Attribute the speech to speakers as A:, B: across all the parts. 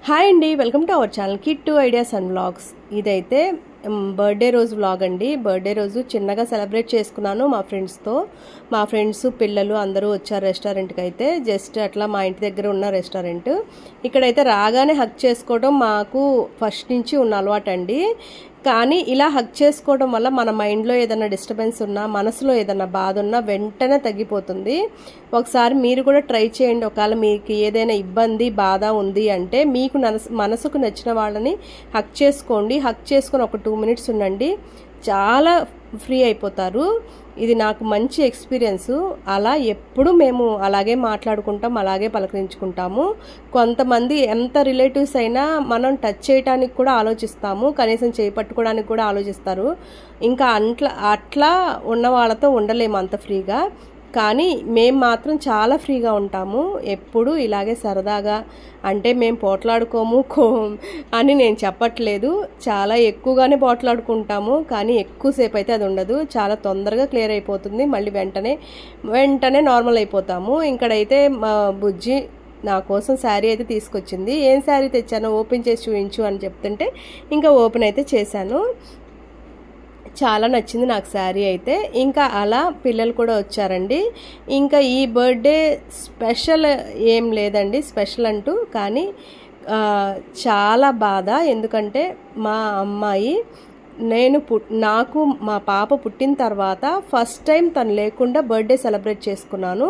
A: Hi అండి, welcome to our channel Kittu ideas and vlogs. ఇదైతే birthday రోజు వ్లాగ్ అండి. బర్త్డే రోజు చిన్నగా సెలబ్రేట్ చేసుకున్నాను మా ఫ్రెండ్స్తో. మా ఫ్రెండ్స్ పిల్లలు అందరూ వచ్చారు రెస్టారెంట్కి. అయితే జస్ట్ అట్లా మా ఇంటి దగ్గర ఉన్న రెస్టారెంట్. ఇక్కడైతే రాగానే హగ్ చేసుకోవడం మాకు ఫస్ట్ నుంచి ఉన్న అలవాటు అండి. కానీ ఇలా హగ్ చేసుకోవడం వల్ల మన మైండ్లో ఏదైనా డిస్టర్బెన్స్ ఉన్నా, మనసులో ఏదైనా బాధ ఉన్నా వెంటనే తగ్గిపోతుంది. ఒకసారి మీరు కూడా ట్రై చేయండి. ఒకవేళ మీకు ఏదైనా ఇబ్బంది బాధ ఉంది అంటే మీకు మనసుకు నచ్చిన వాళ్ళని హగ్ చేసుకోండి. హగ్ చేసుకొని ఒక 2 minutes ఉండండి, చాలా ఫ్రీ అయిపోతారు. ఇది నాకు మంచి ఎక్స్పీరియన్స్. అలా ఎప్పుడు మేము అలాగే మాట్లాడుకుంటాం, అలాగే పలకరించుకుంటాము. కొంతమంది ఎంత రిలేటివ్స్ అయినా మనం టచ్ చేయడానికి కూడా ఆలోచిస్తాము, కనీసం చేయి పట్టుకోవడానికి కూడా ఆలోచిస్తారు. ఇంకా అట్లా ఉన్న వాళ్ళతో ఉండలేము అంత ఫ్రీగా. కానీ మేము మాత్రం చాలా ఫ్రీగా ఉంటాము ఎప్పుడు ఇలాగే సరదాగా. అంటే మేము పోట్లాడుకోము అని నేను చెప్పట్లేదు, చాలా ఎక్కువగానే పోట్లాడుకుంటాము. కానీ ఎక్కువసేపు అయితే అది ఉండదు, చాలా తొందరగా క్లియర్ అయిపోతుంది. మళ్ళీ వెంటనే నార్మల్ అయిపోతాము. ఇక్కడైతే మా బుజ్జి నా కోసం శారీ అయితే తీసుకొచ్చింది. ఏం శారీ తెచ్చానో ఓపెన్ చేసి చూపించు అని చెప్తుంటే ఇంకా ఓపెన్ అయితే చేశాను. చాలా నచ్చింది నాకు శారీ అయితే. ఇంకా అలా పిల్లలు కూడా వచ్చారండి. ఇంకా ఈ బర్త్డే స్పెషల్ ఏం లేదండి, స్పెషల్ అంటూ. కానీ చాలా బాధ. ఎందుకంటే మా అమ్మాయి నాకు మా పాప పుట్టిన తర్వాత ఫస్ట్ టైం తను లేకుండా బర్త్డే సెలబ్రేట్ చేసుకున్నాను.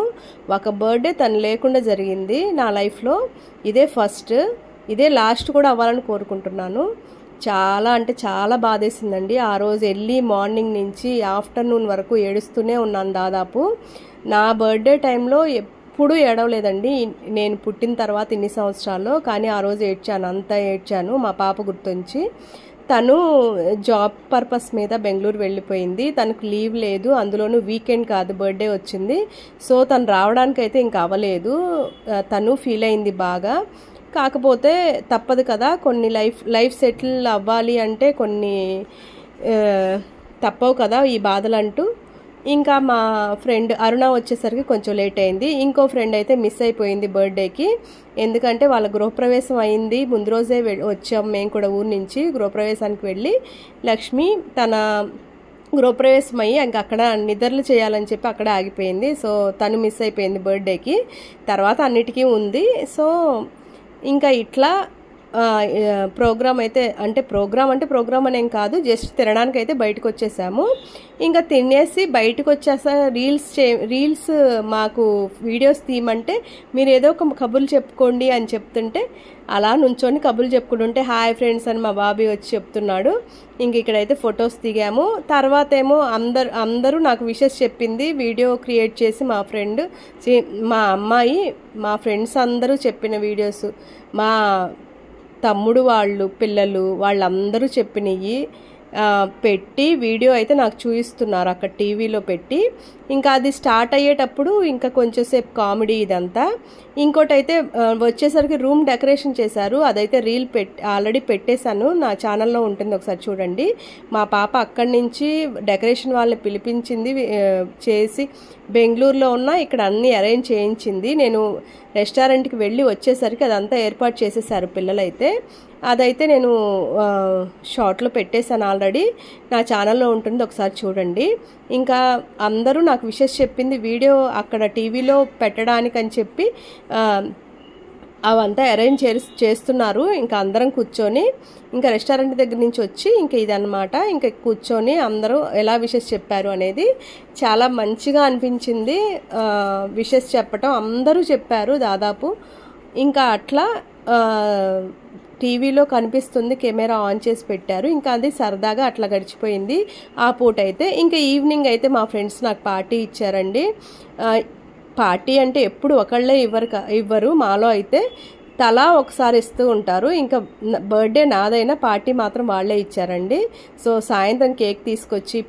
A: ఒక బర్త్డే తను లేకుండా జరిగింది నా లైఫ్లో. ఇదే ఫస్ట్, ఇదే లాస్ట్ కూడా అవ్వాలని కోరుకుంటున్నాను. చాలా అంటే చాలా బాధేసిందండి. ఆ రోజు ఎర్లీ మార్నింగ్ నుంచి ఆఫ్టర్నూన్ వరకు ఏడుస్తూనే ఉన్నాను దాదాపు. నా బర్త్డే టైంలో ఎప్పుడూ ఏడవలేదండి నేను పుట్టిన తర్వాత ఇన్ని సంవత్సరాల్లో. కానీ ఆ రోజు ఏడ్చాను, అంతా ఏడ్చాను మా పాప గుర్తుంచి. తను జాబ్ పర్పస్ మీద బెంగళూరు వెళ్ళిపోయింది. తనకు లీవ్ లేదు, అందులోనూ వీకెండ్ కాదు, బర్త్డే వచ్చింది. సో తను రావడానికైతే ఇంకా అవ్వలేదు. తను ఫీల్ అయింది బాగా. కాకపోతే తప్పదు కదా, కొన్ని లైఫ్ సెటిల్ అవ్వాలి అంటే కొన్ని తప్పవు కదా ఈ బాధలు అంటూ. ఇంకా మా ఫ్రెండ్ అరుణ వచ్చేసరికి కొంచెం లేట్ అయింది. ఇంకో ఫ్రెండ్ అయితే మిస్ అయిపోయింది బర్త్డేకి. ఎందుకంటే వాళ్ళ గృహప్రవేశం అయింది, ముందు రోజే వచ్చాం మేము కూడా ఊరి నుంచి. గృహప్రవేశానికి వెళ్ళి లక్ష్మి తన గృహప్రవేశం అయ్యి ఇంకా అక్కడ నిద్రలు చేయాలని చెప్పి అక్కడ ఆగిపోయింది. సో తను మిస్ అయిపోయింది బర్త్డేకి. తర్వాత అన్నిటికీ ఉంది. సో ఇంకా ఇట్లా ప్రోగ్రామ్ ప్రోగ్రామ్ అనేం కాదు, జస్ట్ తినడానికి అయితే బయటకు వచ్చేసాము. ఇంకా తినేసి బయటకు వచ్చేసా రీల్స్ మాకు వీడియోస్ తీయమంటే మీరు ఏదో ఒక కబుర్లు చెప్పుకోండి అని చెప్తుంటే అలా నుంచొని కబుర్లు చెప్పుకుంటుంటే హాయ్ ఫ్రెండ్స్ అని మా బాబీ వచ్చి చెప్తున్నాడు. ఇంక ఇక్కడైతే ఫొటోస్ దిగాము. తర్వాత ఏమో అందరూ నాకు విషెస్ చెప్పింది. వీడియో క్రియేట్ చేసి మా అమ్మాయి మా ఫ్రెండ్స్ అందరూ చెప్పిన వీడియోస్, మా తమ్ముడు వాళ్ళు పిల్లలు వాళ్ళందరూ చెప్పినవి పెట్టి వీడియో అయితే నాకు చూపిస్తున్నారు అక్కడ టీవీలో పెట్టి. ఇంకా అది స్టార్ట్ అయ్యేటప్పుడు ఇంకా కొంచెంసేపు కామెడీ ఇదంతా. ఇంకోటి అయితే వచ్చేసరికి రూమ్ డెకరేషన్ చేశారు. అదైతే రీల్ ఆల్రెడీ పెట్టేశాను, నా ఛానల్లో ఉంటుంది, ఒకసారి చూడండి. మా పాప అక్కడి నుంచి డెకరేషన్ వాళ్ళని పిలిపించింది, చేసి బెంగళూరులో ఉన్న ఇక్కడ అన్నీ అరేంజ్ చేయించింది. నేను రెస్టారెంట్కి వెళ్ళి వచ్చేసరికి అదంతా ఏర్పాటు చేసేసారు పిల్లలైతే. అదైతే నేను షార్ట్లో పెట్టేశాను ఆల్రెడీ, నా ఛానల్లో ఉంటుంది, ఒకసారి చూడండి. ఇంకా అందరూ నాకు విషెస్ చెప్పింది వీడియో అక్కడ టీవీలో పెట్టడానికి అని చెప్పి అవంతా అరేంజ్ చేస్తున్నారు. ఇంకా అందరం కూర్చొని, ఇంకా రెస్టారెంట్ దగ్గర నుంచి వచ్చి ఇంకా ఇదన్నమాట, ఇంకా కూర్చొని అందరూ ఎలా విషెస్ చెప్పారు అనేది చాలా మంచిగా అనిపించింది. విషెస్ చెప్పటం అందరూ చెప్పారు దాదాపు. ఇంకా అట్లా టీవీలో కనిపిస్తుంది, కెమెరా ఆన్ చేసి పెట్టారు. ఇంకా అది సరదాగా అట్లా గడిచిపోయింది ఆ పూట అయితే. ఇంకా ఈవినింగ్ అయితే మా ఫ్రెండ్స్ నాకు పార్టీ ఇచ్చారండి. పార్టీ అంటే ఎప్పుడు ఒకళ్ళే ఇవ్వరు, మాలో అయితే తలా ఒకసారి ఇస్తూ ఉంటారు. ఇంకా బర్త్డే నాదైనా పార్టీ మాత్రం వాళ్ళే ఇచ్చారండి. సో సాయంత్రం కేక్ తీసుకొచ్చి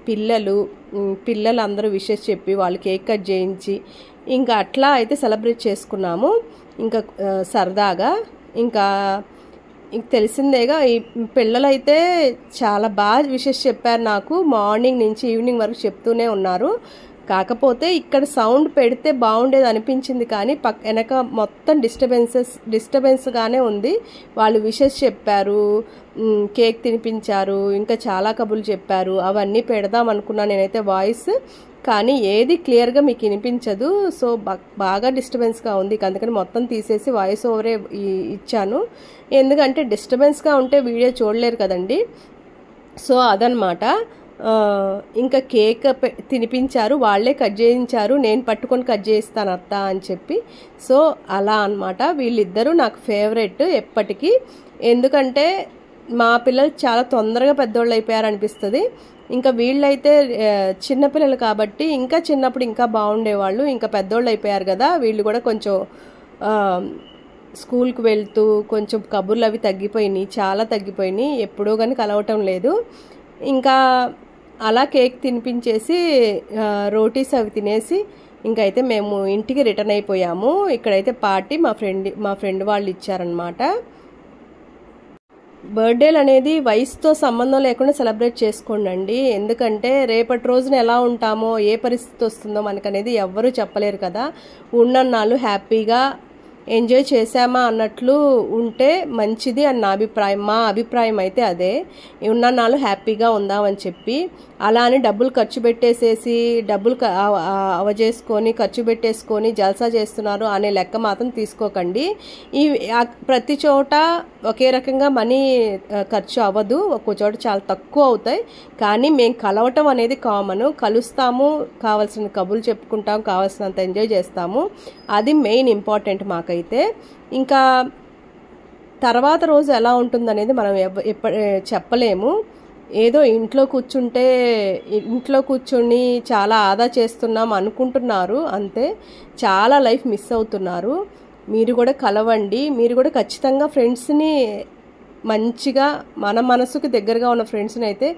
A: పిల్లలు అందరూ విషెస్ చెప్పి వాళ్ళు కేక్ కట్ చేయించి ఇంకా అట్లా అయితే సెలబ్రేట్ చేసుకున్నాము. ఇంకా సరదాగా ఇంకా తెలిసిందేగా ఈ పిల్లలైతే చాలా బాగా విషెస్ చెప్పారు నాకు. మార్నింగ్ నుంచి ఈవినింగ్ వరకు చెప్తూనే ఉన్నారు. కాకపోతే ఇక్కడ సౌండ్ పెడితే బాగుండేది అనిపించింది, కానీ వెనక మొత్తం డిస్టర్బెన్స్గానే ఉంది. వాళ్ళు విషెస్ చెప్పారు, కేక్ తినిపించారు, ఇంకా చాలా కబుర్లు చెప్పారు. అవన్నీ పెడదాం అనుకున్నాను నేనైతే వాయిస్, కానీ ఏది క్లియర్గా మీకు వినిపించదు. సో బాగా డిస్టర్బెన్స్గా ఉంది, అందుకని మొత్తం తీసేసి వాయిస్ ఓవరే ఇచ్చాను. ఎందుకంటే డిస్టర్బెన్స్గా ఉంటే వీడియో చూడలేరు కదండి. సో అదనమాట. ఇంకా కేక్ తినిపించారు, వాళ్ళే కట్ చేయించారు, నేను పట్టుకొని కట్ చేయిస్తాను అత్త అని చెప్పి. సో అలా అనమాట. వీళ్ళిద్దరూ నాకు ఫేవరెట్ ఎప్పటికీ. ఎందుకంటే మా పిల్లలు చాలా తొందరగా పెద్దోళ్ళు అయిపోయారు అనిపిస్తుంది. ఇంకా వీళ్ళైతే చిన్నపిల్లలు కాబట్టి ఇంకా చిన్నప్పుడు ఇంకా బాగుండేవాళ్ళు. ఇంకా పెద్దోళ్ళు అయిపోయారు కదా, వీళ్ళు కూడా కొంచెం స్కూల్కి వెళ్తూ కొంచెం కబుర్లు అవి తగ్గిపోయినాయి, చాలా తగ్గిపోయినాయి. ఎప్పుడో కానీ కలవటం లేదు. ఇంకా అలా కేక్ తినిపించేసి రోటీస్ అవి తినేసి ఇంకైతే మేము ఇంటికి రిటర్న్ అయిపోయాము. ఇక్కడైతే పార్టీ మా ఫ్రెండ్ వాళ్ళు ఇచ్చారనమాట. బర్త్డేలు అనేది వయసుతో సంబంధం లేకుండా సెలబ్రేట్ చేసుకోండి. ఎందుకంటే రేపటి రోజున ఎలా ఉంటామో, ఏ పరిస్థితి వస్తుందో మనకనేది ఎవ్వరూ చెప్పలేరు కదా. ఉన్నన్నాళ్ళు హ్యాపీగా ఎంజాయ్ చేసామా అన్నట్లు ఉంటే మంచిది అని నా అభిప్రాయం. మా అభిప్రాయం అయితే అదే. ఉన్నన్నాళ్ళు హ్యాపీగా ఉందామని చెప్పి. అలా అని డబ్బులు ఖర్చు పెట్టేసేసి డబ్బులు అవజేసుకొని ఖర్చు పెట్టేసుకొని జల్సా చేస్తున్నారు అనే లెక్క మాత్రం తీసుకోకండి. ప్రతి చోట ఒకే రకంగా మనీ ఖర్చు అవ్వదు, ఒక్కో చోట చాలా తక్కువ అవుతాయి. కానీ మేము కలవటం అనేది కామన్. కలుస్తాము, కావాల్సిన కబుర్లు చెప్పుకుంటాం, కావాల్సినంత ఎంజాయ్ చేస్తాము. అది మెయిన్ ఇంపార్టెంట్ మాకైతే. ఇంకా తర్వాత రోజు ఎలా ఉంటుందనేది మనం చెప్పలేము. ఏదో ఇంట్లో కూర్చుని చాలా ఆదా చేస్తున్నాం అనుకుంటున్నారు అంతే. చాలా లైఫ్ మిస్ అవుతున్నారు. మీరు కూడా కలవండి. మీరు కూడా ఖచ్చితంగా ఫ్రెండ్స్ని మంచిగా మన మనసుకు దగ్గరగా ఉన్న ఫ్రెండ్స్ని అయితే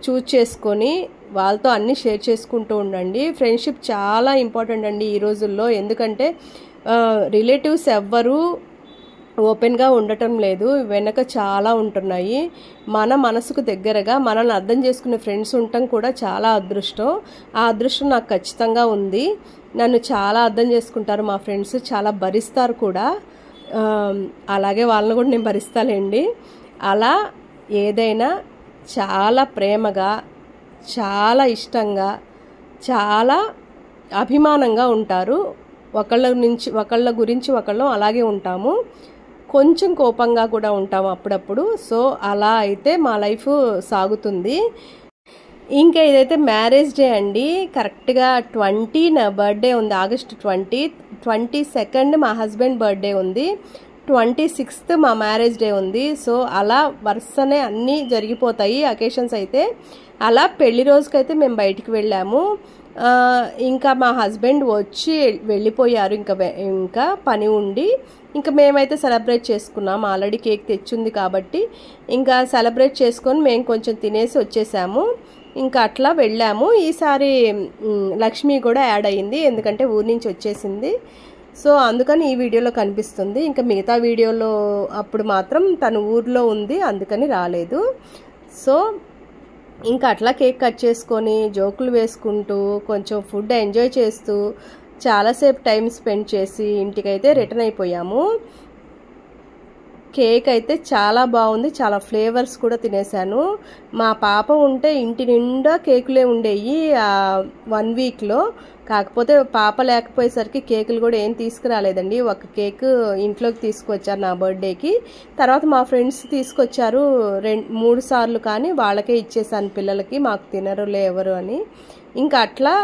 A: చూజ్ చేసుకొని వాళ్ళతో అన్నీ షేర్ చేసుకుంటూ ఉండండి. ఫ్రెండ్షిప్ చాలా ఇంపార్టెంట్ అండి ఈ రోజుల్లో. ఎందుకంటే రిలేటివ్స్ ఎవ్వరూ ఓపెన్గా ఉండటం లేదు, వెనక చాలా ఉంటున్నాయి. మన మనసుకు దగ్గరగా మనల్ని అర్థం చేసుకునే ఫ్రెండ్స్ ఉండటం కూడా చాలా అదృష్టం. ఆ అదృష్టం నాకు ఖచ్చితంగా ఉంది. నన్ను చాలా అర్థం చేసుకుంటారు మా ఫ్రెండ్స్, చాలా భరిస్తారు కూడా. అలాగే వాళ్ళని కూడా నేను భరిస్తాలేండి. అలా ఏదైనా చాలా ప్రేమగా, చాలా ఇష్టంగా, చాలా అభిమానంగా ఉంటారు. ఒకళ్ళ గురించి ఒకళ్ళం అలాగే ఉంటాము. కొంచెం కోపంగా కూడా ఉంటాము అప్పుడప్పుడు. సో అలా అయితే మా లైఫ్ సాగుతుంది. ఇంకా ఇదైతే మ్యారేజ్ డే అండి. కరెక్ట్గా 20 నా బర్త్డే ఉంది, ఆగస్ట్ 20. 22 మా హస్బెండ్ బర్త్డే ఉంది, 26th మా మ్యారేజ్ డే ఉంది. సో అలా వరుసనే అన్నీ జరిగిపోతాయి అకేషన్స్ అయితే. అలా పెళ్లి రోజుకైతే మేము బయటికి వెళ్ళాము. ఇంకా మా హస్బెండ్ వచ్చి వెళ్ళిపోయారు, ఇంకా పని ఉండి. ఇంకా మేమైతే సెలబ్రేట్ చేసుకున్నాం. ఆల్రెడీ కేక్ తెచ్చింది కాబట్టి ఇంకా సెలబ్రేట్ చేసుకొని మేము కొంచెం తినేసి వచ్చేసాము. ఇంకా అట్లా వెళ్ళాము. ఈసారి లక్ష్మి కూడా యాడ్ అయ్యింది, ఎందుకంటే ఊరి నుంచి వచ్చేసింది. సో అందుకని ఈ వీడియోలో కనిపిస్తుంది. ఇంకా మిగతా వీడియోలో అప్పుడు మాత్రం తను ఊర్లో ఉంది, అందుకని రాలేదు. సో ఇంకా అట్లా కేక్ కట్ చేసుకొని జోకులు వేసుకుంటూ కొంచెం ఫుడ్ ఎంజాయ్ చేస్తూ చాలాసేపు టైం స్పెండ్ చేసి ఇంటికైతే రిటర్న్ అయిపోయాము. కేక్ అయితే చాలా బాగుంది, చాలా ఫ్లేవర్స్ కూడా తినేసాను. మా పాప ఉంటే ఇంటి నిండా కేకులే ఉండేవి 1 వీక్లో. కాకపోతే పాప లేకపోయేసరికి కేకులు కూడా ఏం తీసుకురాలేదండి. ఒక కేక్ ఇంట్లోకి తీసుకొచ్చారు నా బర్త్డేకి. తర్వాత మా ఫ్రెండ్స్ తీసుకొచ్చారు 2-3 సార్లు, కానీ వాళ్ళకే ఇచ్చేసాను పిల్లలకి, మాకు తినరులే ఎవరు అని. ఇంకా అట్లా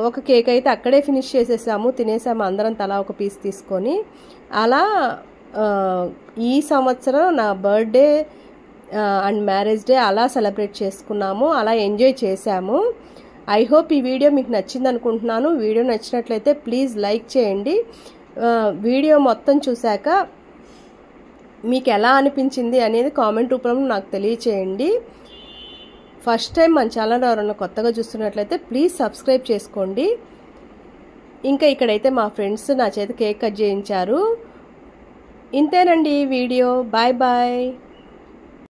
A: ఒక కేక్ అయితే అక్కడే ఫినిష్ చేసేసాము, తినేసాము అందరం తలా ఒక పీస్ తీసుకొని. అలా ఈ సంవత్సరం నా బర్త్డే అండ్ మ్యారేజ్ డే అలా సెలబ్రేట్ చేసుకున్నాము, అలా ఎంజాయ్ చేశాము. ఐ హోప్ ఈ వీడియో మీకు నచ్చింది అనుకుంటున్నాను. వీడియో నచ్చినట్లయితే ప్లీజ్ లైక్ చేయండి. వీడియో మొత్తం చూశాక మీకు ఎలా అనిపించింది అనేది కామెంట్ రూపంలో నాకు తెలియచేయండి. ఫస్ట్ టైం మన ఛానల్ ఎవరైనా కొత్తగా చూస్తున్నట్లయితే ప్లీజ్ సబ్స్క్రైబ్ చేసుకోండి. ఇంకా ఇక్కడైతే మా ఫ్రెండ్స్ నా చేత కేక్ కట్ చేయించారు. ఇంతేనండి ఈ వీడియో. Bye bye.